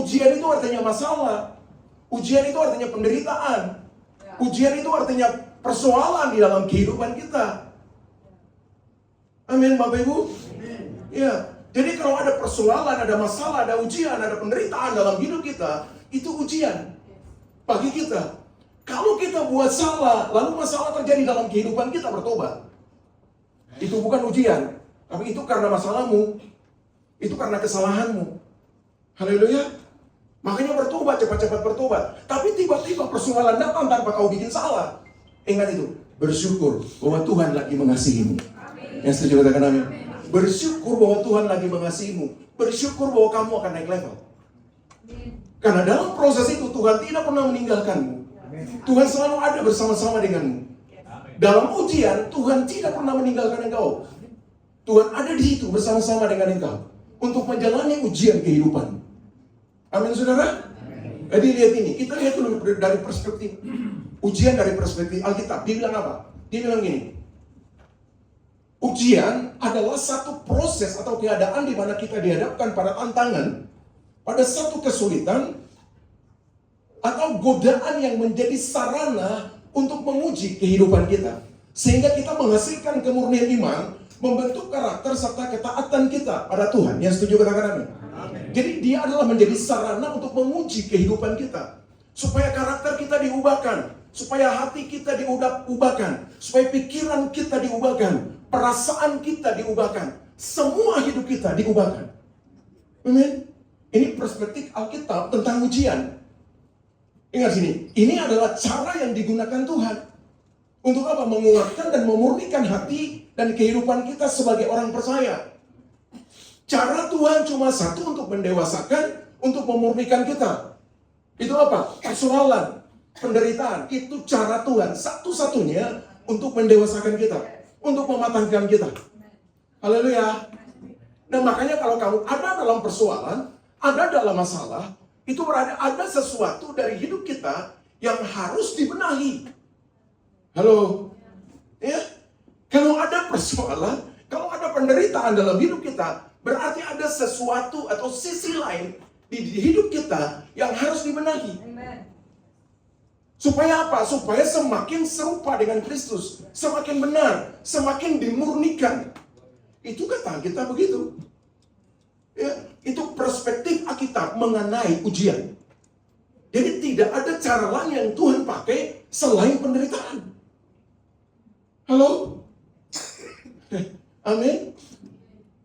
Ujian itu artinya masalah. Ujian itu artinya penderitaan. Ujian itu artinya persoalan di dalam kehidupan kita. Amin, Bapak Ibu. Ya, jadi kalau ada persoalan, ada masalah, ada ujian, ada penderitaan dalam hidup kita, itu ujian bagi kita. Kalau kita buat salah, lalu masalah terjadi dalam kehidupan kita, bertobat. Itu bukan ujian, tapi itu karena masalahmu. Itu karena kesalahanmu. Haleluya. Makanya bertobat, cepat-cepat bertobat. Tapi tiba-tiba persoalan datang tanpa kau bikin salah. Ingat itu, bersyukur bahwa Tuhan lagi mengasihimu. Yang setuju katakan amin. Bersyukur bahwa Tuhan lagi mengasihimu. Bersyukur bahwa kamu akan naik level. Karena dalam proses itu Tuhan tidak pernah meninggalkanmu. Tuhan selalu ada bersama-sama denganmu. Dalam ujian, Tuhan tidak pernah meninggalkan engkau. Tuhan ada di situ bersama-sama dengan engkau untuk menjalani ujian kehidupan. Amin, saudara? Jadi lihat ini, kita lihat dulu dari perspektif ujian, dari perspektif Alkitab. Dia bilang apa? Dia bilang gini, ujian adalah satu proses atau keadaan di mana kita dihadapkan pada tantangan, pada satu kesulitan, atau godaan yang menjadi sarana untuk menguji kehidupan kita. Sehingga kita menghasilkan kemurnian iman, membentuk karakter serta ketaatan kita pada Tuhan. Yang setuju katakan amin? Jadi dia adalah menjadi sarana untuk menguji kehidupan kita. Supaya karakter kita diubahkan. Supaya hati kita diubahkan. Supaya pikiran kita diubahkan. Perasaan kita diubahkan. Semua hidup kita diubahkan. Amin. Ini perspektif Alkitab tentang ujian. Ingat sini, ini adalah cara yang digunakan Tuhan. Untuk apa? Menguatkan dan memurnikan hati dan kehidupan kita sebagai orang percaya. Cara Tuhan cuma satu, untuk mendewasakan, untuk memurnikan kita. Itu apa? Persoalan, penderitaan. Itu cara Tuhan satu-satunya untuk mendewasakan kita, untuk mematangkan kita. Haleluya. Nah, makanya kalau kamu ada dalam persoalan, ada dalam masalah, itu berarti ada sesuatu dari hidup kita yang harus dibenahi. Halo? Ya? Kalau ada persoalan, kalau ada penderitaan dalam hidup kita, berarti ada sesuatu atau sisi lain di hidup kita yang harus dibenahi. Supaya apa? Supaya semakin serupa dengan Kristus, semakin benar, semakin dimurnikan. Itu kata kita begitu. Ya, itu perspektif Alkitab mengenai ujian. Jadi tidak ada cara lain yang Tuhan pakai selain penderitaan. Halo? Amin.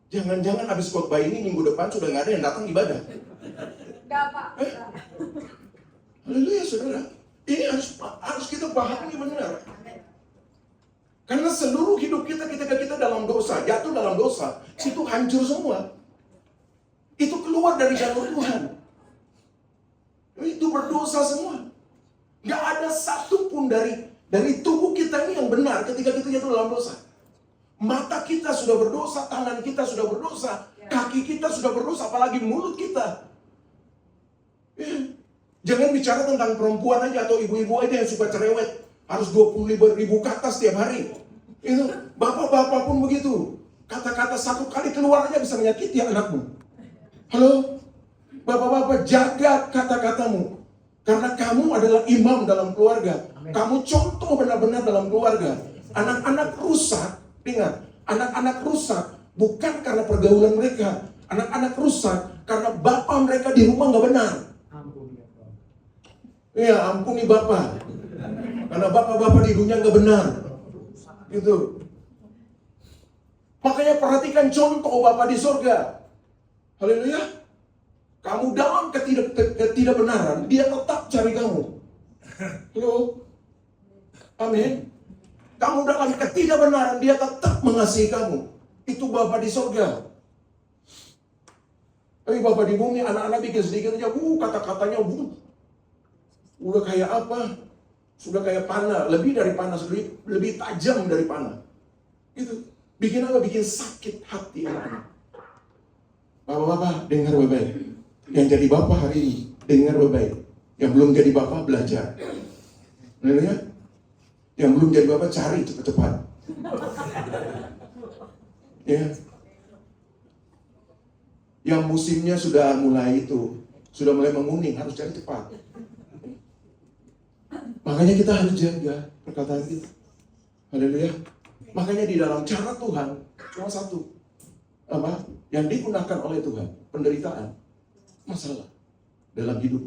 Jangan-jangan habis khotbah ini minggu depan sudah nggak ada yang datang ibadah. Enggak, Pak. Haleluya, saudara. Ini harus kita pahami benar. Karena seluruh hidup kita ketika kita dalam dosa, jatuh dalam dosa, itu hancur semua. Itu keluar dari jalur Tuhan. Itu berdosa semua. Nggak ada satu pun dari tubuh kita ini yang benar ketika kita jatuh dalam dosa. Mata kita sudah berdosa, tangan kita sudah berdosa, kaki kita sudah berdosa, apalagi mulut kita. Jangan bicara tentang perempuan aja atau ibu-ibu aja yang suka cerewet. Harus 25.000 kata setiap hari. Itu bapak-bapak pun begitu. Kata-kata satu kali keluar aja bisa menyakiti anakmu. Halo? Bapak-bapak, jaga kata-katamu. Karena kamu adalah imam dalam keluarga. Kamu contoh benar-benar dalam keluarga. Anak-anak rusak. Ingat, anak-anak rusak bukan karena pergaulan mereka. Anak-anak rusak karena bapak mereka di rumah nggak benar. Iya, ampuni bapak. Karena bapak-bapak di dunia nggak benar. Gitu. Makanya perhatikan contoh bapak di surga. Haleluya. Kamu dalam ketidakbenaran, dia tetap cari kamu. Halo. Amin. Kamu dalam ketidakbenaran, dia tetap mengasihi kamu. Itu Bapa di surga. Tapi Bapa di bumi, anak-anak bikin sedikit aja, kata-katanya, udah kayak apa? Sudah kayak panah, lebih dari panah, lebih tajam dari panah. Itu bikin apa? Bikin sakit hati anak-anak. Bapak-bapak, dengar baik-baik. Yang jadi bapak hari ini, dengar baik-baik. Yang belum jadi bapak, belajar. Haleluya. Yang belum jadi bapak, cari cepat-cepat. Ya. Yang musimnya sudah mulai itu, Sudah mulai menguning, harus cari cepat. Makanya kita harus jaga perkataan kita. Haleluya. Makanya di dalam cara Tuhan cuma satu. Apa? Yang digunakan oleh Tuhan, penderitaan, masalah dalam hidup.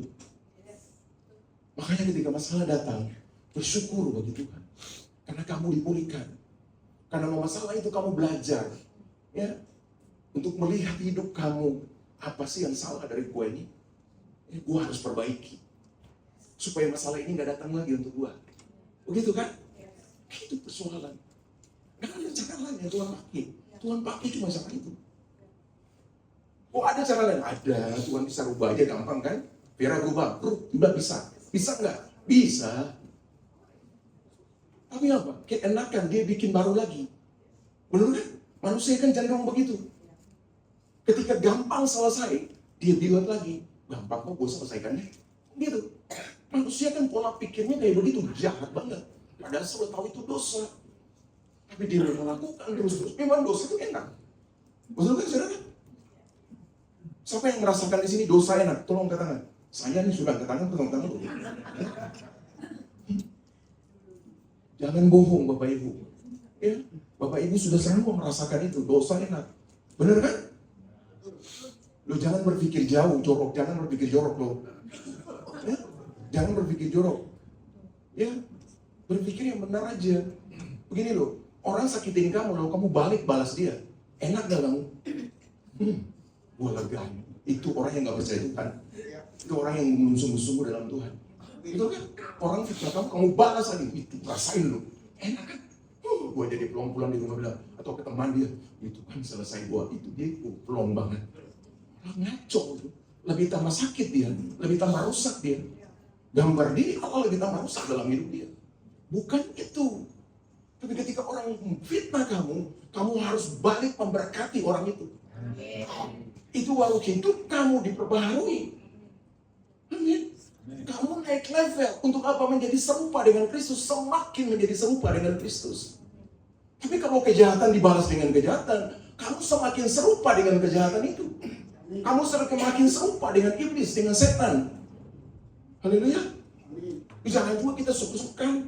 Makanya ketika masalah datang, bersyukur bagi Tuhan. Karena kamu dipulihkan. Karena masalah itu kamu belajar. Ya, untuk melihat hidup kamu. Apa sih yang salah dari gue ini? Gue harus perbaiki. Supaya masalah ini gak datang lagi untuk gue. Begitu kan? Itu persoalan. Gak ada cara lain yang Tuhan pakai. Tuhan pakai cuma cara itu. Oh ada cara lain? Ada. Tuhan bisa rubah aja gampang kan? Vera rubah. Tiba bisa. Bisa nggak? Bisa. Tapi apa? Keenakan dia bikin baru lagi. Benar kan? Manusia kan cenderung begitu. Ketika gampang selesai, dia buat lagi. Gampang kok gue selesaikan deh. Gitu. Manusia kan pola pikirnya kayak begitu. Jahat banget. Padahal sudah tahu itu dosa. Tapi dia melakukan terus-terus. Memang dosa itu enak. Betul kan saudara? Siapa yang merasakan di sini dosa enak? Tolong angkat tangan. Saya nih sudah angkat tangan, tolong tangan. Jangan bohong Bapak Ibu. Ya, Bapak Ibu sudah selalu merasakan itu. Dosa enak. Benar kan? Lo jangan berpikir jauh, jorok. Jangan berpikir jorok lo. Ya? Jangan berpikir jorok. Ya, berpikir yang benar aja. Begini loh, orang sakitin kamu, lo kamu balik balas dia. Enak gak kamu? Gue lega. Itu orang yang gak percaya Tuhan. Itu orang yang belum sungguh-sungguh dalam Tuhan. Itu kan, orang fitnah kamu balas lagi. Itu rasain lo. Enak kan? Gue jadi pulang-pulang di rumah bilang, atau ke teman dia, itu kan selesai gue. Itu dia pelong banget. Orang ngaco itu. Lebih tambah sakit dia. Lebih tambah rusak dia. Gambar diri Allah lebih tambah rusak dalam hidup dia. Bukan itu. Tapi ketika orang fitnah kamu, kamu harus balik memberkati orang itu. Itu baru hidup kamu diperbaharui. Amin. Kamu naik level. Untuk apa? Menjadi serupa dengan Kristus. Semakin menjadi serupa dengan Kristus. Tapi kalau kejahatan dibalas dengan kejahatan, kamu semakin serupa dengan kejahatan itu. Kamu semakin serupa dengan iblis, dengan setan. Haleluya. Jangan juga kita suka-suka.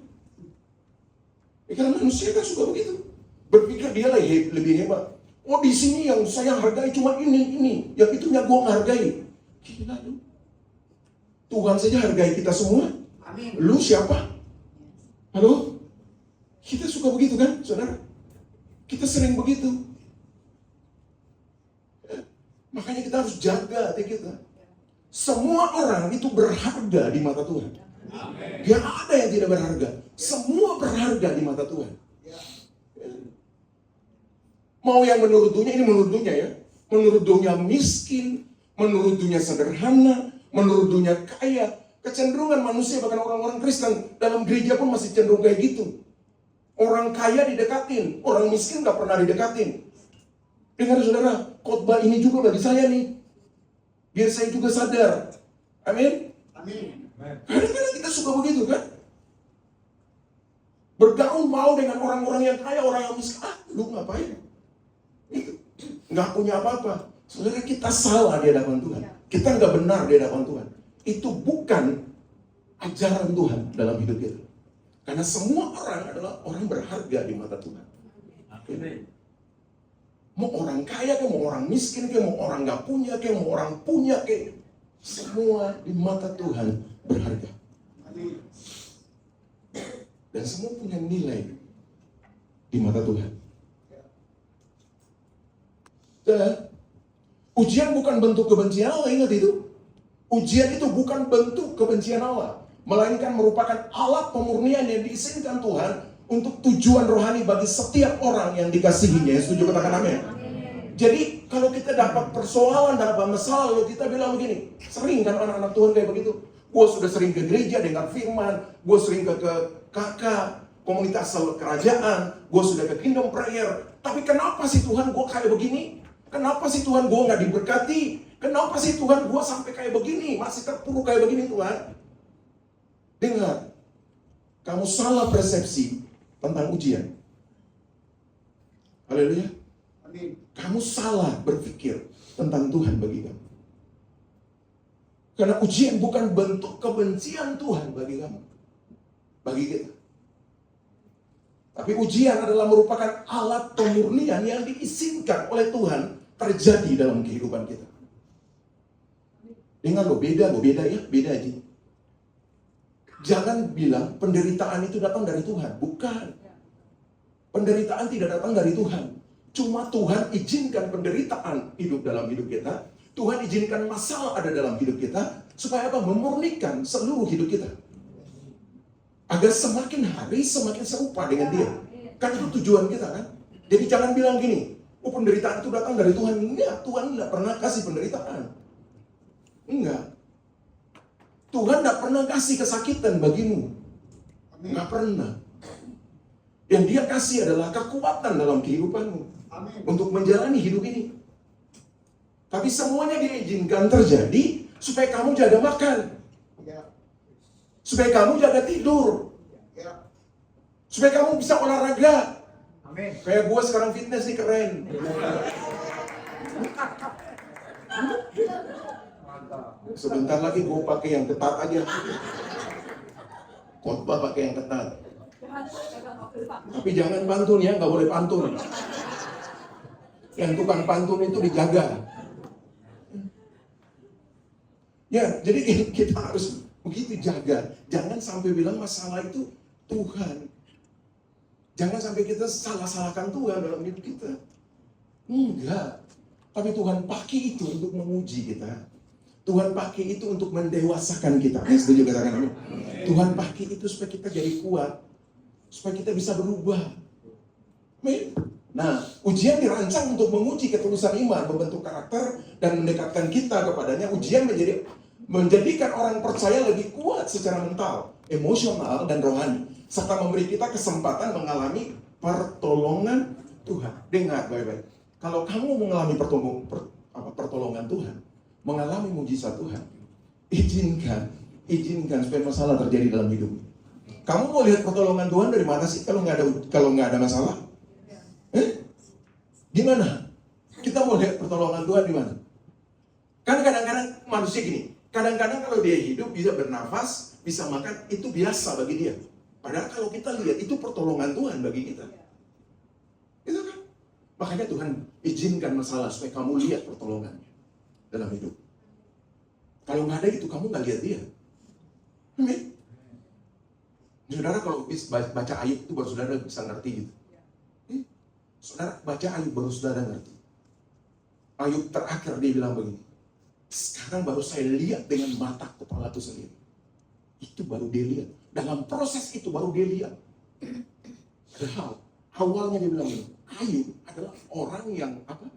Karena manusia kan suka begitu. Berpikir dia lebih hebat. Oh di sini yang saya hargai cuma ini. Yang itunya gue menghargai. Gila lu. Tuhan saja hargai kita semua. Amin. Lu siapa? Halo? Kita suka begitu kan, saudara? Kita sering begitu. Makanya kita harus jaga hati kita. Semua orang itu berharga di mata Tuhan. Gak ada yang tidak berharga. Semua berharga di mata Tuhan. Mau yang menurut dunia, ini menurut dunia ya. Menurut dunia miskin, menurut dunia sederhana, menurut dunia kaya. Kecenderungan manusia, bahkan orang-orang Kristen dalam gereja pun masih cenderung kayak gitu. Orang kaya didekatin, orang miskin gak pernah didekatin. Dengar saudara, khotbah ini juga bagi saya nih. Biar saya juga sadar. Amin. Amin. Kadang-kadang kita suka begitu kan? Bergaul mau dengan orang-orang yang kaya, orang yang miskin. Lu ngapain? Itu. Nggak punya apa-apa. Saudara, kita salah di hadapan Tuhan. Kita nggak benar di hadapan Tuhan. Itu bukan ajaran Tuhan dalam hidup kita. Karena semua orang adalah orang berharga di mata Tuhan. Amin. Mau orang kaya, mau orang miskin, mau orang nggak punya, mau orang punya, semua di mata Tuhan berharga. Dan semua punya nilai di mata Tuhan. Dan ujian bukan bentuk kebencian Allah, ingat itu. Ujian itu bukan bentuk kebencian Allah, melainkan merupakan alat pemurnian yang diizinkan Tuhan untuk tujuan rohani bagi setiap orang yang dikasihinya. Setuju, katakan amin. Jadi kalau kita dapat persoalan, dapat masalah, lalu kita bilang begini, sering kan anak-anak Tuhan kayak begitu. Gue sudah sering ke gereja dengar firman, gue sering ke KK, komunitas kerajaan, gue sudah ke Kingdom Prayer. Tapi kenapa sih Tuhan gue kayak begini? Kenapa sih Tuhan gue gak diberkati? Kenapa sih Tuhan gue sampai kayak begini? Masih terpuruk kayak begini Tuhan? Dengar, kamu salah persepsi tentang ujian. Haleluya. Kamu salah berpikir tentang Tuhan bagi kamu. Karena ujian bukan bentuk kebencian Tuhan bagi kamu, bagi kita. Tapi ujian adalah merupakan alat pemurnian yang diizinkan oleh Tuhan terjadi dalam kehidupan kita. Dengar lo, beda ya, beda aja. Jangan bilang penderitaan itu datang dari Tuhan. Bukan. Penderitaan tidak datang dari Tuhan. Cuma Tuhan izinkan penderitaan hidup dalam hidup kita. Tuhan izinkan masalah ada dalam hidup kita. Supaya apa? Memurnikan seluruh hidup kita. Agar semakin hari semakin serupa dengan Dia. Kan itu tujuan kita kan. Jadi jangan bilang gini, oh penderitaan itu datang dari Tuhan. Enggak, Tuhan tidak pernah kasih penderitaan. Enggak. Tuhan tidak pernah kasih kesakitan bagimu. Enggak pernah. Yang Dia kasih adalah kekuatan dalam kehidupanmu. Amin. Untuk menjalani hidup ini. Tapi semuanya diizinkan terjadi supaya kamu jaga makan. Ya. Supaya kamu jaga tidur. Ya. Supaya kamu bisa olahraga. Amin. Kayak gue sekarang fitness nih keren. Sebentar lagi gue pakai yang ketat aja. Khotbah pakai yang ketat. Tapi jangan pantun ya, nggak boleh pantun. Yang tukang pantun itu dijaga. Ya, jadi kita harus begitu jaga. Jangan sampai bilang masalah itu Tuhan. Jangan sampai kita salah-salahkan Tuhan dalam hidup kita. Enggak. Tapi Tuhan pakai itu untuk menguji kita. Tuhan pakai itu untuk mendewasakan kita. Setuju katakan amin? Tuhan pakai itu supaya kita jadi kuat. Supaya kita bisa berubah. Amin. Nah, ujian dirancang untuk menguji ketulusan iman, membentuk karakter, dan mendekatkan kita kepadanya. Ujian menjadikan orang percaya lebih kuat secara mental, emosional, dan rohani. Serta memberi kita kesempatan mengalami pertolongan Tuhan. Dengar baik-baik. Kalau kamu mengalami pertolongan Tuhan, mengalami mujizat Tuhan, izinkan supaya masalah terjadi dalam hidup. Kamu mau lihat pertolongan Tuhan dari mana sih kalau nggak ada masalah? Gimana? Kita mau lihat pertolongan Tuhan di mana? Kan kadang-kadang manusia gini, kadang-kadang kalau dia hidup bisa bernafas, bisa makan, itu biasa bagi dia. Padahal kalau kita lihat itu pertolongan Tuhan bagi kita. Itu kan? Makanya Tuhan izinkan masalah supaya kamu lihat pertolongannya dalam hidup. Kalau nggak ada itu kamu nggak lihat dia. Amin. Saudara kalau baca Ayub itu baru saudara bisa ngerti gitu. Saudara baca Ayub baru saudara ngerti. Ayub terakhir dia bilang begini. Sekarang baru saya lihat dengan mata kepala itu sendiri. Itu baru dia lihat. Dalam proses itu baru dia lihat. Padahal awalnya dia bilang begini. Ayub adalah orang yang apa?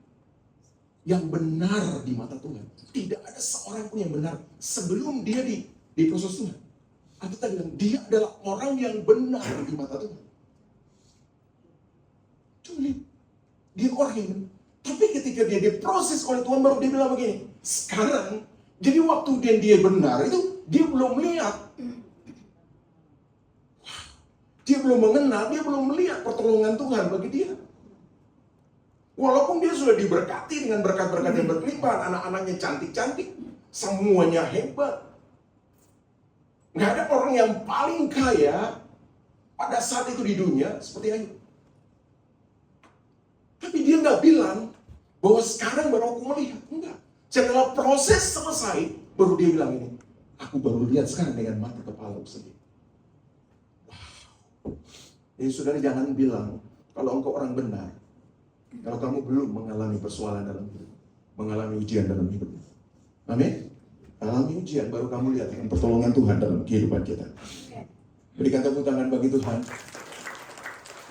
Yang benar di mata Tuhan. Tidak ada seorang pun yang benar sebelum dia di proses Tuhan. Atau tadi bilang dia adalah orang yang benar di mata Tuhan. Cuma dia orang yang benar. Tapi ketika dia diproses oleh Tuhan baru dia bilang begini. Sekarang, jadi waktu dia benar itu dia belum melihat. Dia belum mengenal, dia belum melihat pertolongan Tuhan bagi dia. Walaupun dia sudah diberkati dengan berkat-berkat yang berlimpah, anak-anaknya cantik-cantik, semuanya hebat. Nggak ada orang yang paling kaya pada saat itu di dunia seperti Ayub. Tapi dia nggak bilang bahwa sekarang baru aku melihat. Enggak. Setelah proses selesai, baru dia bilang ini. Aku baru lihat sekarang dengan mata kepala aku sendiri. Wow. Jadi saudara jangan bilang kalau engkau orang benar. Kalau kamu belum mengalami persoalan dalam hidup. Mengalami ujian dalam hidup. Amin. Alami ujian, baru kamu lihat dengan pertolongan Tuhan dalam kehidupan kita. Berikan tepuk tangan bagi Tuhan.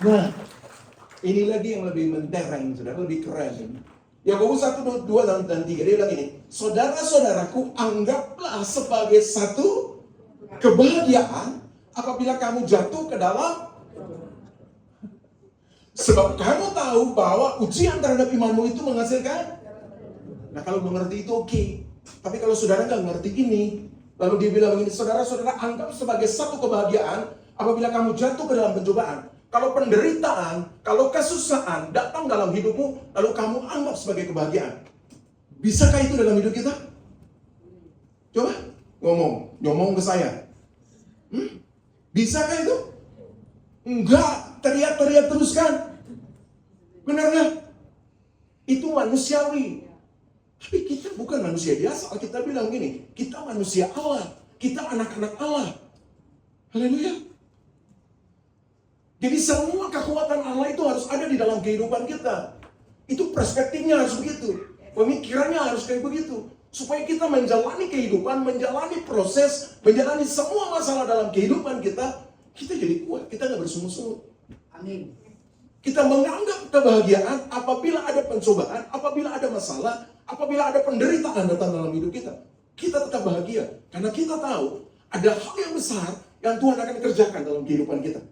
Nah, ini lagi yang lebih mentereng, saudara, lebih keren. Yakobus 1, 2, dan 3, dia bilang ini, saudara-saudaraku, anggaplah sebagai satu kebahagiaan apabila kamu jatuh ke dalam. Sebab kamu tahu bahwa ujian terhadap imanmu itu menghasilkan. Nah, kalau mengerti itu oke. Tapi kalau saudara nggak ngerti ini, lalu dia bilang begini, saudara-saudara anggap sebagai satu kebahagiaan apabila kamu jatuh ke dalam pencobaan. Kalau penderitaan, kalau kesusahan datang dalam hidupmu, lalu kamu anggap sebagai kebahagiaan. Bisakah itu dalam hidup kita? Coba ngomong ke saya. Bisakah itu? Enggak, teriak-teriak terus kan? Benar nggak? Itu manusiawi. Tapi kita bukan manusia biasa. Kita bilang gini, kita manusia Allah. Kita anak-anak Allah. Haleluya. Jadi semua kekuatan Allah itu harus ada di dalam kehidupan kita. Itu perspektifnya harus begitu. Pemikirannya harus kayak begitu. Supaya kita menjalani kehidupan, menjalani proses, menjalani semua masalah dalam kehidupan kita jadi kuat. Kita nggak bersungut-sungut. Amin. Kita menganggap kebahagiaan apabila ada pencobaan, apabila ada masalah, apabila ada penderitaan datang dalam hidup kita. Kita tetap bahagia. Karena kita tahu ada hal yang besar yang Tuhan akan kerjakan dalam kehidupan kita.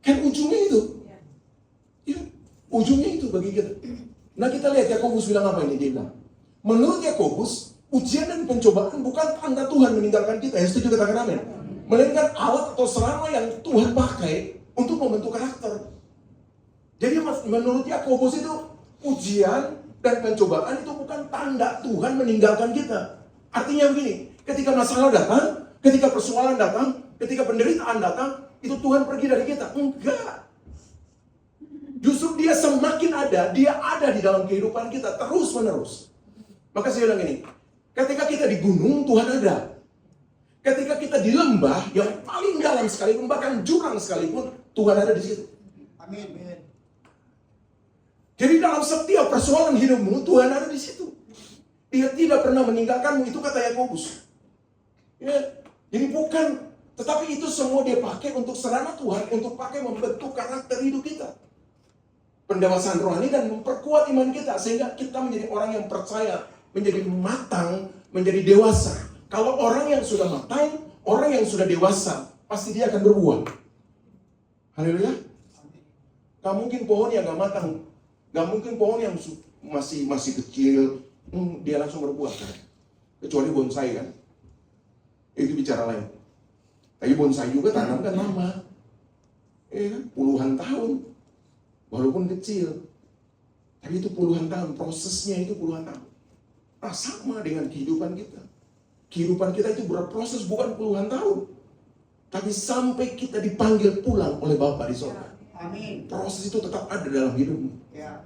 Kan ujungnya itu. Ya, ujungnya itu bagi kita. Nah kita lihat Yakobus bilang apa ini? Dia bilang, menurut Yakobus, ujian dan pencobaan bukan tanda Tuhan meninggalkan kita. Yang setuju katakan amin. Melainkan alat atau sarana yang Tuhan pakai untuk membentuk karakter. Jadi menurut Yakobus itu ujian dan pencobaan itu bukan tanda Tuhan meninggalkan kita. Artinya begini, ketika masalah datang, ketika persoalan datang, ketika penderitaan datang, itu Tuhan pergi dari kita. Enggak. Justru dia semakin ada, dia ada di dalam kehidupan kita terus menerus. Maka saya bilang gini, ketika kita di gunung, Tuhan ada. Ketika kita di lembah yang paling dalam sekalipun, bahkan jurang sekalipun, Tuhan ada di situ. Amin. Jadi dalam setiap persoalan hidupmu, Tuhan ada di situ. Dia tidak pernah meninggalkanmu, itu kata Yakobus. Ya, jadi bukan, tetapi itu semua dia pakai untuk sarana Tuhan, untuk pakai membentuk karakter hidup kita. Pendewasaan rohani dan memperkuat iman kita, sehingga kita menjadi orang yang percaya, menjadi matang, menjadi dewasa. Kalau orang yang sudah matang, orang yang sudah dewasa, pasti dia akan berbuah. Haleluya. Gak mungkin pohon yang gak matang, gak mungkin pohon yang masih kecil, dia langsung berbuah kan? Kecuali bonsai kan, itu bicara lain. Tapi bonsai juga tanam kan lama, puluhan tahun, walaupun kecil, tapi itu puluhan tahun, prosesnya itu puluhan tahun. Nah sama dengan kehidupan kita. Kehidupan kita itu berproses bukan puluhan tahun, tapi sampai kita dipanggil pulang oleh Bapa di surga. Amin. Proses itu tetap ada dalam hidupmu. Ya.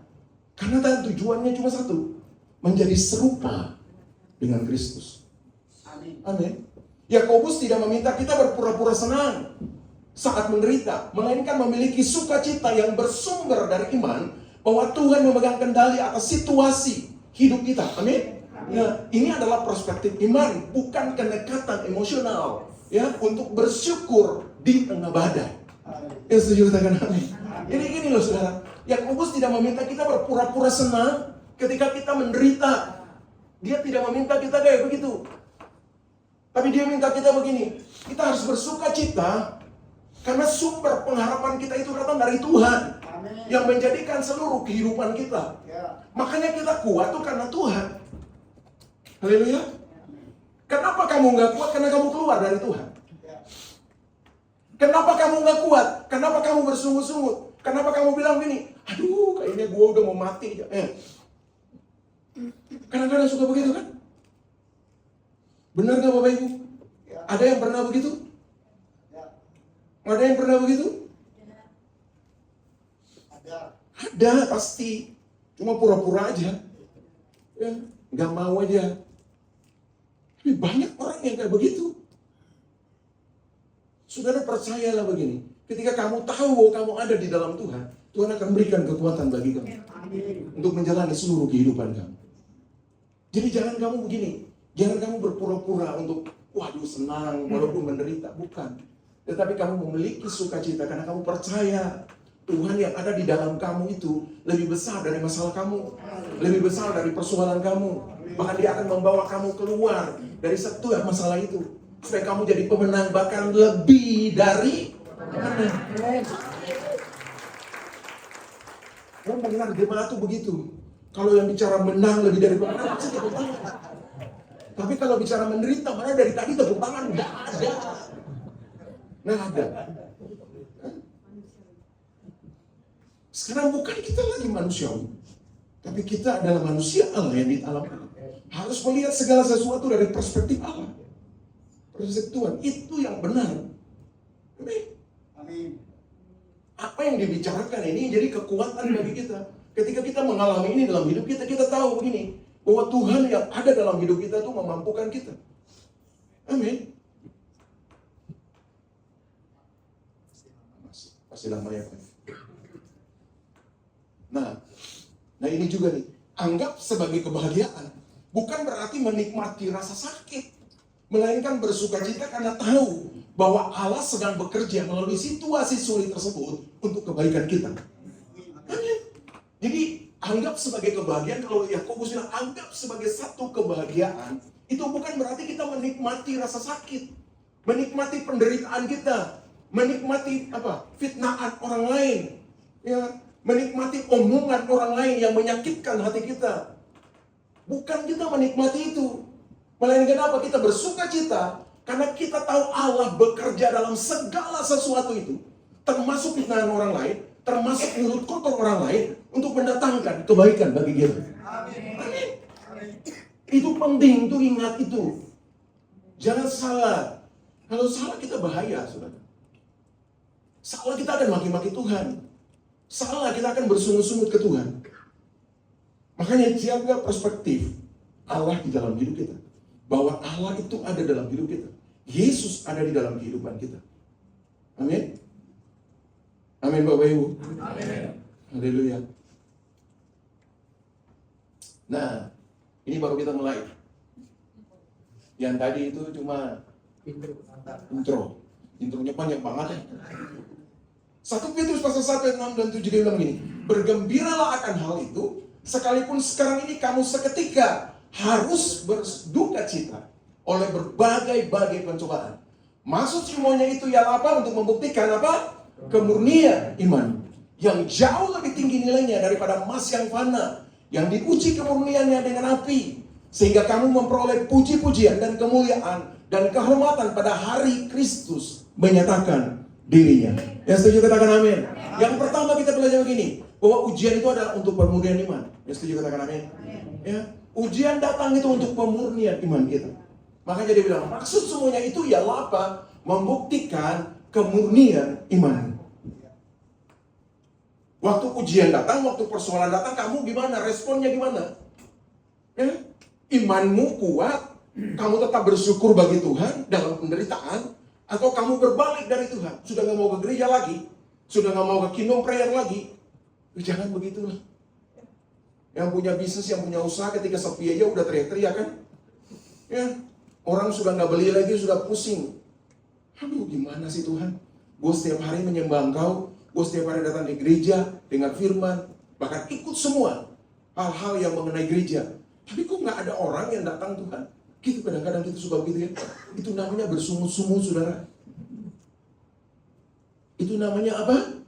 Karena tujuannya cuma satu, menjadi serupa dengan Kristus. Amin. Amin. Yakobus tidak meminta kita berpura-pura senang saat menderita, melainkan memiliki sukacita yang bersumber dari iman bahwa Tuhan memegang kendali atas situasi hidup kita. Amin. Nah, ini adalah perspektif iman, bukan kedekatan emosional, ya, untuk bersyukur di tengah badai. Yang setuju katakan amin. Jadi gini loh saudara, Yakobus tidak meminta kita berpura-pura senang ketika kita menderita. Dia tidak meminta kita kayak begitu. Tapi dia minta kita begini, kita harus bersuka cita karena sumber pengharapan kita itu datang dari Tuhan. Amin. Yang menjadikan seluruh kehidupan kita. Ya. Makanya kita kuat tuh karena Tuhan. Haleluya. Kenapa kamu nggak kuat? Karena kamu keluar dari Tuhan. Ya. Kenapa kamu nggak kuat? Kenapa kamu bersungut-sungut? Kenapa kamu bilang gini? Aduh, kayaknya gue udah mau mati. Kadang-kadang suka begitu kan? Benar nggak Bapak Ibu? Ya. Ada yang pernah begitu? Ya. Ada yang pernah begitu? Ada. Ada pasti. Cuma pura-pura aja. Ya, nggak mau aja. Tapi banyak orang yang kayak begitu. Saudara percayalah begini, ketika kamu tahu bahwa kamu ada di dalam Tuhan, Tuhan akan berikan kekuatan bagi kamu Amin. untuk menjalani seluruh kehidupan kamu. Jadi jangan kamu begini, jangan kamu berpura-pura untuk waduh senang walaupun menderita, bukan. Tetapi kamu memiliki sukacita karena kamu percaya Tuhan yang ada di dalam kamu itu lebih besar dari masalah kamu, lebih besar dari persoalan kamu. Bahkan dia akan membawa kamu keluar dari setiap masalah itu. Supaya kamu jadi pemenang, bahkan lebih dari pemenang. Kamu mendengar gimana tuh begitu? Kalau yang bicara menang lebih dari pemenang, pasti tepuk tangan. Tapi kalau bicara menderita, mana dari tadi tepuk tangan? Nggak ada. Nggak ada. Sekarang bukan kita lagi manusiawi, tapi kita adalah manusia Allah yang di alam Allah. harus melihat segala sesuatu dari perspektif Allah. Perspektif Tuhan, itu yang benar. Amin. Amin. Apa yang dibicarakan ini jadi kekuatan bagi kita. Ketika kita mengalami ini dalam hidup kita, kita tahu begini, bahwa Tuhan yang ada dalam hidup kita itu memampukan kita. Amin. Masih lama ya Pak. Nah ini juga nih, anggap sebagai kebahagiaan. Bukan berarti menikmati rasa sakit, melainkan bersukacita karena tahu bahwa Allah sedang bekerja melalui situasi sulit tersebut untuk kebaikan kita. Amin. Jadi anggap sebagai kebahagiaan, kalau Yakobus bilang anggap sebagai satu kebahagiaan, itu bukan berarti kita menikmati rasa sakit, menikmati penderitaan kita, menikmati fitnahan orang lain, ya, menikmati omongan orang lain yang menyakitkan hati kita. Bukan kita menikmati itu, melainkan apa? Kita bersukacita karena kita tahu Allah bekerja dalam segala sesuatu itu, termasuk fitnahan orang lain, termasuk mulut kotor orang lain, untuk mendatangkan kebaikan bagi kita. Amin. Itu penting, itu ingat itu. Jangan salah. Kalau salah kita bahaya, saudara. Salah kita akan maki-maki Tuhan. Salah kita akan bersungut-sungut ke Tuhan. Makanya jaga perspektif Allah di dalam hidup kita. Bahwa Allah itu ada dalam hidup kita. Yesus ada di dalam kehidupan kita. Amin. Amin Bapak Ibu. Amin. Haleluya. Nah, ini baru kita mulai. Yang tadi itu cuma intro. Intronya panjang banget ya. 1 Petrus pasal 1 ayat 6 dan 7 dia bilang gini, bergembiralah akan hal itu, sekalipun sekarang ini kamu seketika harus berduka cita oleh berbagai-bagai pencobaan. Maksud semuanya itu ialah apa? Untuk membuktikan apa? Kemurnian iman yang jauh lebih tinggi nilainya daripada emas yang fana, yang diuji kemurniannya dengan api, sehingga kamu memperoleh puji-pujian dan kemuliaan dan kehormatan pada hari Kristus menyatakan dirinya. Yang setuju katakan amin. Yang pertama kita belajar begini, bahwa ujian itu adalah untuk pemurnian iman. Yang setuju katakan amin. Ya, ujian datang itu untuk pemurnian iman kita. Makanya dia bilang, maksud semuanya itu ialah apa? Membuktikan kemurnian iman. Waktu ujian datang, waktu persoalan datang, kamu gimana? Responnya gimana? Ya, imanmu kuat, kamu tetap bersyukur bagi Tuhan dalam penderitaan, atau kamu berbalik dari Tuhan, sudah gak mau ke gereja lagi, sudah gak mau ke kingdom prayer lagi. Jangan begitulah. Yang punya bisnis, yang punya usaha, ketika sepi aja udah teriak-teriak kan? Ya, orang sudah gak beli lagi, sudah pusing. Aduh, gimana sih Tuhan? Gue setiap hari menyembah Engkau, gue setiap hari datang di gereja, dengar firman, bahkan ikut semua hal-hal yang mengenai gereja. Tapi kok gak ada orang yang datang Tuhan? Gitu kadang-kadang kita suka begitu ya. Itu namanya bersungut-sungut, saudara. Itu namanya apa?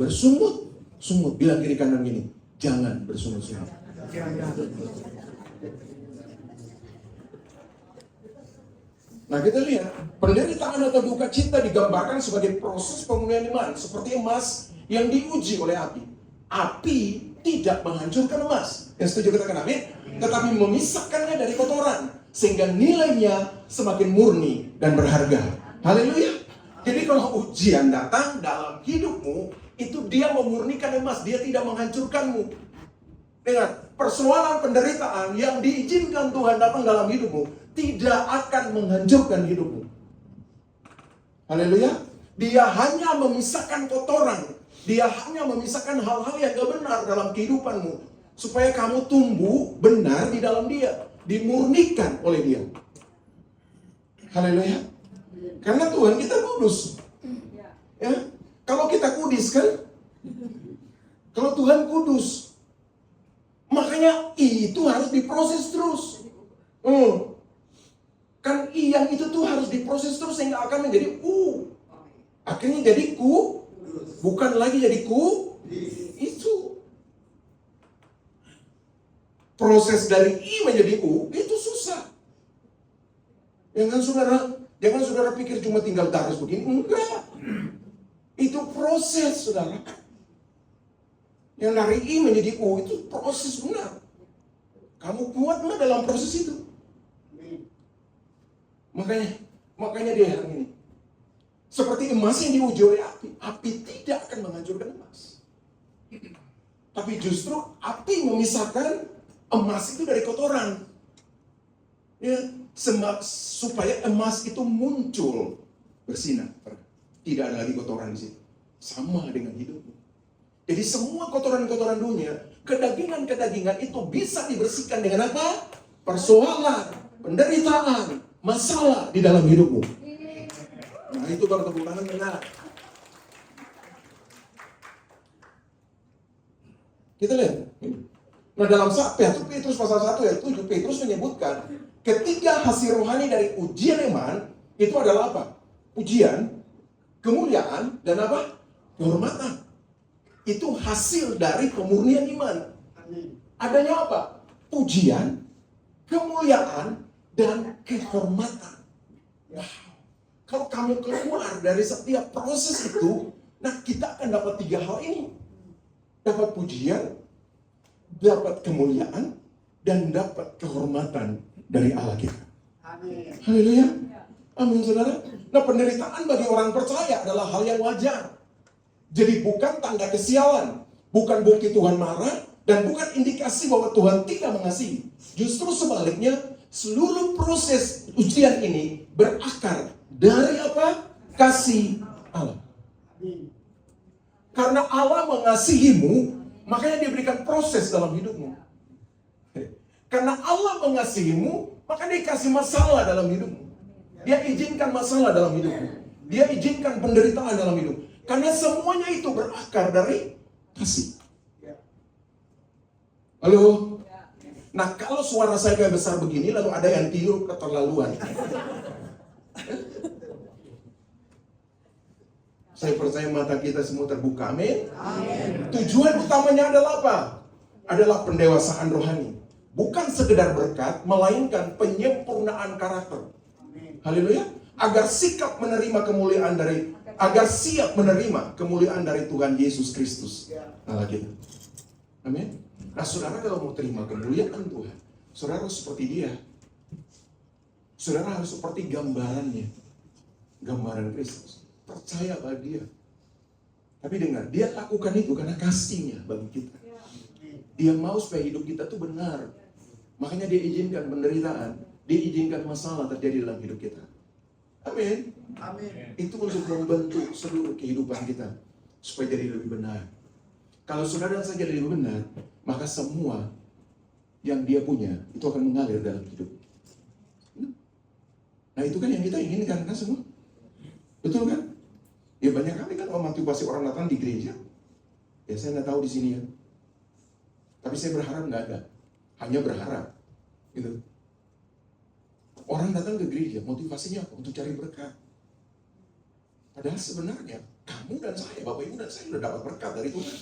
Bersungut-sungut. Bilang kiri kanan gini, jangan bersungut-sungut. Nah kita lihat, penderitaan atau duka cita digambarkan sebagai proses pemulihan iman, seperti emas yang diuji oleh api. Api tidak menghancurkan emas, yang setuju katakan amin, tetapi memisahkannya dari kotoran, sehingga nilainya semakin murni dan berharga. Haleluya. Jadi kalau ujian datang dalam hidupmu, itu dia memurnikan emas, dia tidak menghancurkanmu. Dengar, persoalan penderitaan yang diizinkan Tuhan datang dalam hidupmu, tidak akan menghancurkan hidupmu. Haleluya. Dia hanya memisahkan kotoran, dia hanya memisahkan hal-hal yang gak benar dalam kehidupanmu, supaya kamu tumbuh benar di dalam dia, dimurnikan oleh dia. Haleluya. Karena Tuhan kita kudus. Ya. Kalau kita kudus kan? Kalau Tuhan kudus, makanya itu harus diproses terus. Kan yang itu tuh harus diproses terus sehingga akan menjadi akhirnya jadi bukan lagi jadi itu. Proses dari I menjadi U itu susah. Jangan saudara pikir cuma tinggal taruh begini. Enggak. Itu proses, saudara. Yang dari I menjadi U itu proses benar. Kamu kuat nggak dalam proses itu? Amin. Makanya dia yang ini. Seperti emas yang diuji oleh api. Api tidak akan menghancurkan emas. Tapi justru api memisahkan emas itu dari kotoran. Ya, supaya emas itu muncul bersinar. Tidak ada lagi kotoran di situ. Sama dengan hidupmu. Jadi semua kotoran-kotoran dunia, kedagingan-kedagingan itu bisa dibersihkan dengan apa? Persoalan, penderitaan, masalah di dalam hidupmu. Nah itu baru tepuk tangan benar. Kita lihat. Nah dalam Petrus pasal 1 ayat 7, Petrus menyebutkan ketiga hasil rohani dari ujian iman itu adalah apa? Pujian, kemuliaan, dan apa? Kehormatan. Itu hasil dari pemurnian iman. Amin. Adanya apa? Pujian, kemuliaan, dan kehormatan. Wow. Kalau kamu keluar dari setiap proses itu, nah kita akan dapat 3 hal ini. Dapat pujian, dapat kemuliaan, dan dapat kehormatan dari Allah kita. Amin. Haleluya. Amin saudara. Nah penderitaan bagi orang percaya adalah hal yang wajar. Jadi bukan tanda kesialan, bukan bukti Tuhan marah, dan bukan indikasi bahwa Tuhan tidak mengasihi. Justru sebaliknya, seluruh proses ujian ini berakar dari apa? Kasih Allah. Amin. Karena Allah mengasihimu, makanya dia berikan proses dalam hidupmu. Karena Allah mengasihimu, maka dia kasih masalah dalam hidupmu. Dia izinkan masalah dalam hidupmu. Dia izinkan penderitaan dalam hidup. Karena semuanya itu berakar dari kasih. Halo? Nah kalau suara saya kayak besar begini, lalu ada yang tidur keterlaluan. Saya percaya mata kita semua terbuka, amin. Tujuan utamanya adalah apa? Adalah pendewasaan rohani. Bukan sekedar berkat, melainkan penyempurnaan karakter. Haleluya. Agar sikap menerima kemuliaan agar siap menerima kemuliaan dari Tuhan Yesus Kristus Allah kita. Amin. Nah saudara kalau mau terima kemuliaan Tuhan, saudara harus seperti dia. Saudara harus seperti gambarannya. Gambaran Kristus. Percaya pada dia. Tapi dengar, dia lakukan itu karena kasihnya bagi kita. Dia mau supaya hidup kita tuh benar. Makanya dia izinkan penderitaan, dia izinkan masalah terjadi dalam hidup kita. Amin. Amin. Itu untuk membentuk seluruh kehidupan kita supaya jadi lebih benar. Kalau saudara dan saya jadi lebih benar, maka semua yang dia punya itu akan mengalir dalam hidup. Nah itu kan yang kita inginkan kan semua. Betul kan? Ya banyak kali kan memotivasi orang datang di gereja. Ya saya nggak tahu di sini ya. Tapi saya berharap nggak ada. Hanya berharap. Gitu. Orang datang ke gereja, motivasinya apa? Untuk cari berkat. Padahal sebenarnya, kamu dan saya, Bapak Ibu dan saya sudah dapat berkat dari Tuhan.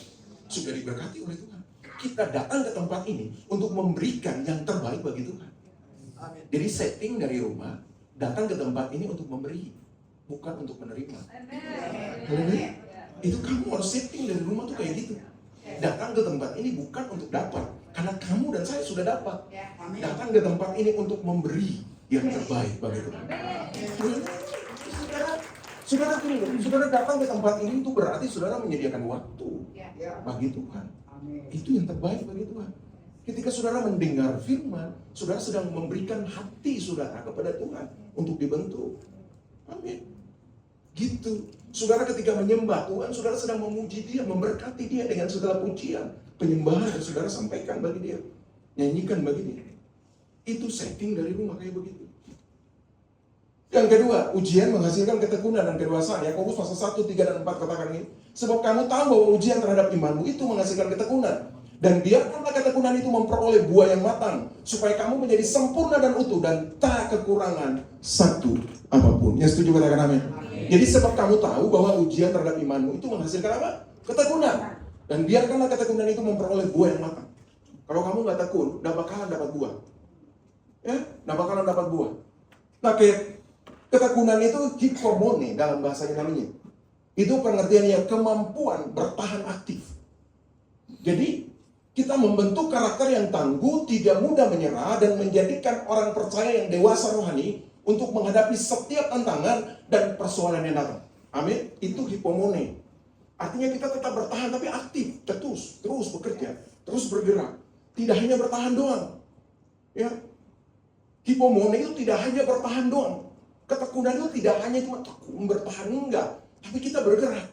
Sudah diberkati oleh Tuhan. Kita datang ke tempat ini untuk memberikan yang terbaik bagi Tuhan. Amin. Jadi setting dari rumah, datang ke tempat ini untuk memberi, bukan untuk menerima. Haleluya. Itu kamu harus setting dari rumah tuh kayak gitu. Datang ke tempat ini bukan untuk dapat, karena kamu dan saya sudah dapat. Datang ke tempat ini untuk memberi yang terbaik bagi Tuhan. Saudara datang ke tempat ini itu berarti saudara menyediakan waktu bagi Tuhan. Itu yang terbaik bagi Tuhan. Ketika saudara mendengar firman, saudara sedang memberikan hati saudara kepada Tuhan untuk dibentuk. Amin. Gitu. Saudara ketika menyembah Tuhan, saudara sedang memuji Dia, memberkati Dia dengan segala pujian, penyembahan yang saudara sampaikan bagi Dia, nyanyikan bagi Dia. Itu setting dari rumah kayak begitu. Yang kedua, ujian menghasilkan ketekunan dan kedewasaan. Yakobus pasal 1, 3, dan 4 katakan ini. Sebab kamu tahu bahwa ujian terhadap imanmu itu menghasilkan ketekunan. Dan biarkanlah ketekunan itu memperoleh buah yang matang, supaya kamu menjadi sempurna dan utuh dan tak kekurangan satu apapun. Yang setuju katakan amin. Jadi sebab kamu tahu bahwa ujian terhadap imanmu itu menghasilkan apa? Ketekunan. Dan biarkanlah ketekunan itu memperoleh buah yang matang. Kalau kamu nggak tekun, nggak bakalan dapat buah. Ya, nggak bakalan dapat buah. Nah, ketekunan itu hikomone dalam bahasa Yunani. Itu pengertiannya kemampuan bertahan aktif. Jadi Kita membentuk karakter yang tangguh, tidak mudah menyerah, dan menjadikan orang percaya yang dewasa rohani untuk menghadapi setiap tantangan dan persoalan yang datang. Amin. Itu hipomone. Artinya kita tetap bertahan tapi aktif, terus bekerja, terus bergerak. Tidak hanya bertahan doang. Ya. Hipomone itu tidak hanya bertahan doang. Ketekunan itu tidak hanya cuma bertahan, enggak. Tapi kita bergerak.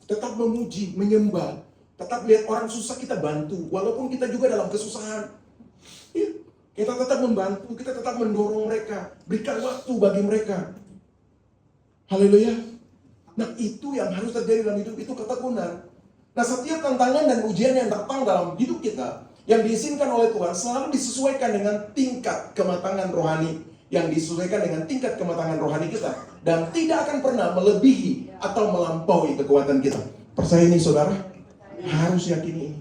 Tetap memuji, menyembah. Tetap lihat orang susah kita bantu. Walaupun kita juga dalam kesusahan. Ya. Kita tetap membantu, kita tetap mendorong mereka. Berikan waktu bagi mereka. Haleluya. Nah itu yang harus terjadi dalam hidup, itu ketekunan. Nah setiap tantangan dan ujian yang datang dalam hidup kita, yang diizinkan oleh Tuhan, selalu disesuaikan dengan tingkat kematangan rohani. Yang disesuaikan dengan tingkat kematangan rohani kita. Dan tidak akan pernah melebihi atau melampaui kekuatan kita. Percaya ini saudara? Harus yakini ini.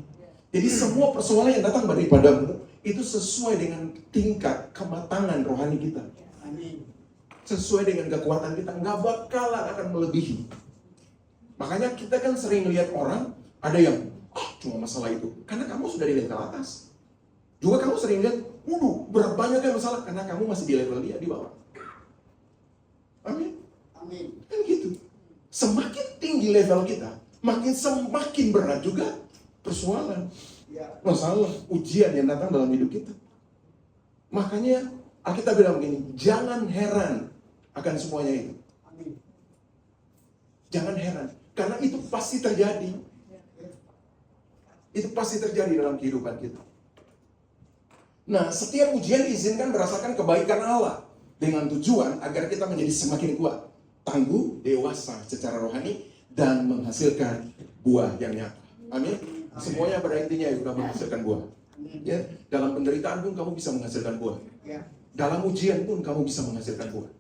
Jadi semua persoalan yang datang daripadamu, itu sesuai dengan tingkat kematangan rohani kita. Amin. Sesuai dengan kekuatan kita, nggak bakalan akan melebihi. Makanya kita kan sering lihat orang, ada yang, cuma masalah itu, karena kamu sudah di level atas. Juga kamu sering lihat, berat banyak yang masalah, karena kamu masih di level dia, di bawah. Amin. Amin. Kan gitu. Semakin tinggi level kita, semakin berat juga persoalan, Ya. masalah, ujian yang datang dalam hidup kita. Makanya Alkitab bilang begini, jangan heran akan semuanya itu. Amin. Jangan heran, karena itu pasti terjadi. Itu pasti terjadi dalam kehidupan kita. Nah, setiap ujian diizinkan berdasarkan kebaikan Allah dengan tujuan agar kita menjadi semakin kuat, tangguh, dewasa secara rohani, dan menghasilkan buah yang nyata. Amin. Semuanya pada intinya itu menghasilkan buah. Ya, dalam penderitaan pun kamu bisa menghasilkan buah. Ya. Dalam ujian pun kamu bisa menghasilkan buah.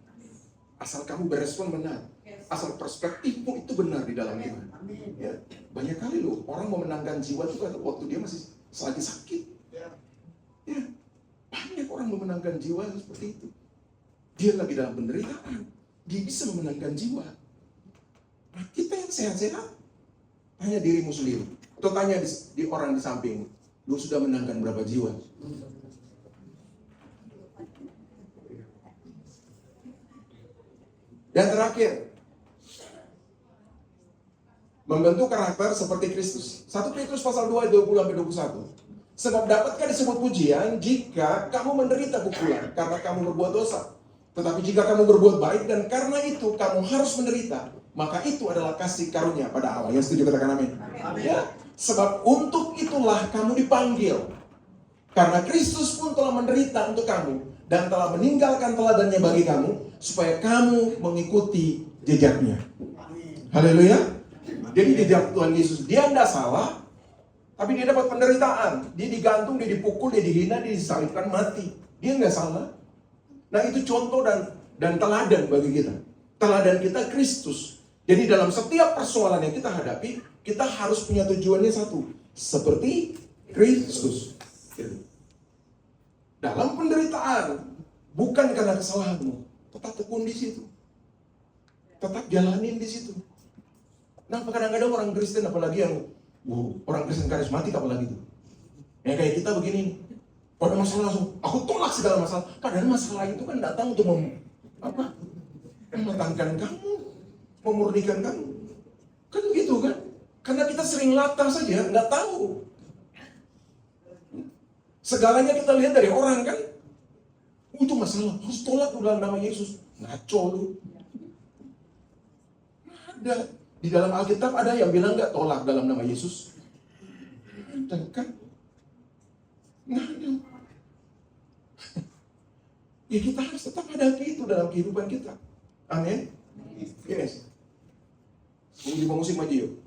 Asal kamu berespon benar. Asal perspektifmu itu benar di dalam iman. Amin. Ya, banyak kali loh orang memenangkan jiwa itu waktu dia masih lagi sakit. Ya. Ya, banyak orang memenangkan jiwa seperti itu. Dia lagi dalam penderitaan, dia bisa memenangkan jiwa. Nah, kita yang sehat-sehat, tanya dirimu sendiri. Atau tanya di orang di samping, lu sudah menangkan berapa jiwa? Dan terakhir, membentuk karakter seperti Kristus. 1 Petrus pasal 2 ayat 20-21. Sebab dapatkah disebut pujian jika kamu menderita pukulan karena kamu berbuat dosa. Tetapi jika kamu berbuat baik dan karena itu kamu harus menderita, maka itu adalah kasih karunia pada Allah. Yang setuju katakan amin. Ya, sebab untuk itulah kamu dipanggil. Karena Kristus pun telah menderita untuk kamu dan telah meninggalkan teladannya bagi kamu, supaya kamu mengikuti jejaknya. Haleluya. Jadi jejak Tuhan Yesus, dia tidak salah, tapi dia dapat penderitaan. Dia digantung, dia dipukul, dia dihina, dia disalibkan, mati. Dia nggak salah. Nah itu contoh dan teladan bagi kita. Teladan kita Kristus. Jadi dalam setiap persoalan yang kita hadapi, kita harus punya tujuannya satu. Seperti Kristus. Dalam penderitaan, bukan karena kesalahanmu, tetap tekun di situ. Tetap jalanin di situ. Nah, kadang-kadang orang Kristen, apalagi yang orang Kristen karismatik, apalagi itu. Ya kayak kita begini, pada masalah langsung, aku tolak segala masalah. Padahal masalah itu kan datang untuk mematangkan kamu, memurnikan kamu. Kan gitu kan? Karena kita sering latah saja, nggak tahu. Segalanya kita lihat dari orang kan. Itu masalah, harus tolak dalam nama Yesus. Ngaco lu. Ada. Di dalam Alkitab ada yang bilang nggak tolak dalam nama Yesus. Ada kan? Nggak ada. Ya kita harus tetap hadapi itu dalam kehidupan kita. Amin. Yes. Di musik maju yuk.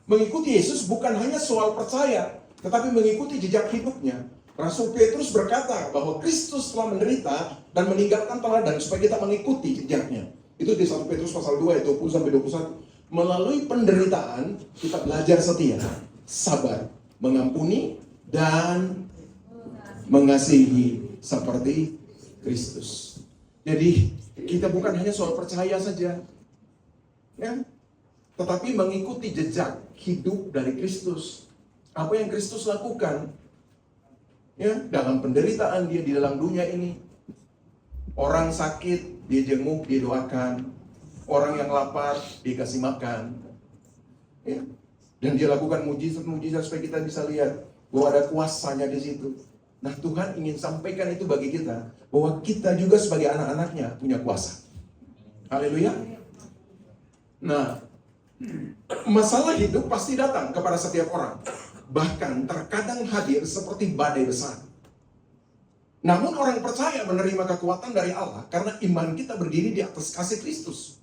Mengikuti Yesus bukan hanya soal percaya, tetapi mengikuti jejak hidupnya. Rasul Petrus berkata bahwa Kristus telah menderita dan meninggalkan teladan supaya kita mengikuti jejaknya. Itu di 1 Petrus pasal 2 ayat 20-21. Melalui penderitaan kita belajar setia, sabar, mengampuni dan mengasihi seperti Kristus. Jadi kita bukan hanya soal percaya saja, ya, tetapi mengikuti jejak hidup dari Kristus. Apa yang Kristus lakukan, ya, dalam penderitaan dia di dalam dunia ini. Orang sakit, dia jenguk, dia doakan. Orang yang lapar, dia kasih makan. Ya. Dan dia lakukan mujizat-mujizat supaya kita bisa lihat bahwa ada kuasanya di situ. Nah, Tuhan ingin sampaikan itu bagi kita, bahwa kita juga sebagai anak-anaknya punya kuasa. Haleluya. Nah, masalah hidup pasti datang kepada setiap orang. Bahkan terkadang hadir seperti badai besar. Namun orang percaya menerima kekuatan dari Allah karena iman kita berdiri di atas kasih Kristus.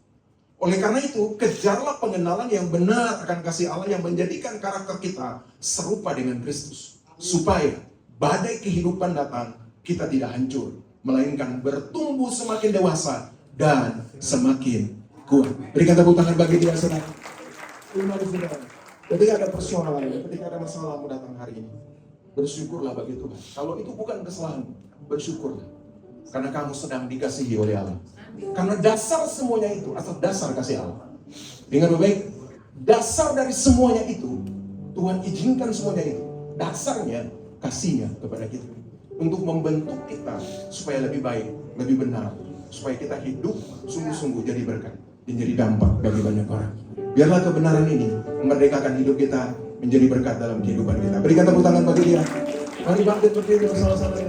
Oleh karena itu, kejarlah pengenalan yang benar akan kasih Allah yang menjadikan karakter kita serupa dengan Kristus. Supaya badai kehidupan datang, kita tidak hancur, melainkan bertumbuh semakin dewasa dan semakin kuat. Berikan tepuk tangan bagi dia, saudara. Terima kasih, saudara. Ketika ada persoalan, ketika ada masalahmu datang hari ini, bersyukurlah bagi Tuhan. Kalau itu bukan kesalahanmu, bersyukurlah. Karena kamu sedang dikasihi oleh Allah. Karena dasar semuanya itu asal dasar kasih Allah. Ingat baik, dasar dari semuanya itu, Tuhan izinkan semuanya itu. Dasarnya kasihnya kepada kita. Untuk membentuk kita supaya lebih baik, lebih benar. Supaya kita hidup sungguh-sungguh jadi berkat. Dan jadi dampak bagi banyak orang. Biarlah kebenaran ini memerdekakan hidup kita menjadi berkat dalam kehidupan kita. Berikan tepuk tangan bagi dia. Mari bangkit berdiri bersama-sama.